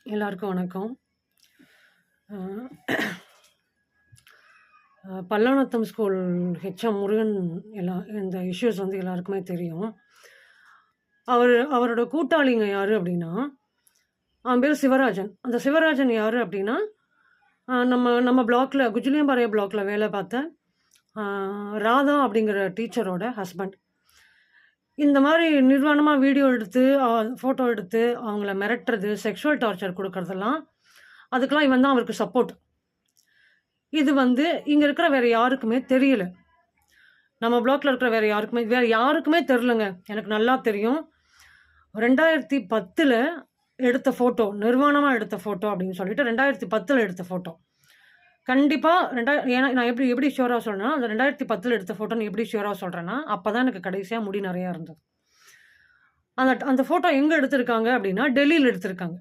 எல்லாருக்கும் வணக்கம். பல்லானத்தம் school HM Murugan இந்த இஷ்யூஸ் வந்து எல்லாருக்குமே தெரியும். அவரோட கூட்டாளிங்க யாரு அப்படின்னா, அவன் பேர் சிவராஜன். அந்த சிவராஜன் யாரு அப்படின்னா, நம்ம பிளாக்ல குஜிலியம்பாளையம் பிளாக்ல வேலை பார்த்த ராதா அப்படிங்கிற டீச்சரோட ஹஸ்பண்ட். இந்த மாதிரி நிர்வாணமா வீடியோ எடுத்து, ஃபோட்டோ எடுத்து அவங்கள மிரட்டுறது, செக்ஷுவல் டார்ச்சர் குடுக்கறதெல்லாம், அதுக்கெல்லாம் இவன் தான் அவருக்கு சப்போர்ட். இது வந்து இங்க இருக்கிற வேற யாருக்குமே தெரியல. நம்ம பிளாக்ல இருக்கிற வேற யாருக்குமே தெரியலங்க. எனக்கு நல்லா தெரியும். 2010ல எடுத்த ஃபோட்டோ, நிர்வாணமா எடுத்த ஃபோட்டோ அப்படின்னு சொல்லிட்டு 2010ல எடுத்த ஃபோட்டோ. கண்டிப்பா ஏன்னா நான் எப்படி ஷூரா சொல்றேன்னா, அந்த 2010ல எடுத்த ஃபோட்டோன்னு எப்படி ஷூரா சொல்றேன்னா, அப்பதான் எனக்கு கடைசியா முடி நெறையா இருந்தது. அந்த ஃபோட்டோ எங்க எடுத்திருக்காங்க அப்படின்னா, டெல்லியில எடுத்திருக்காங்க.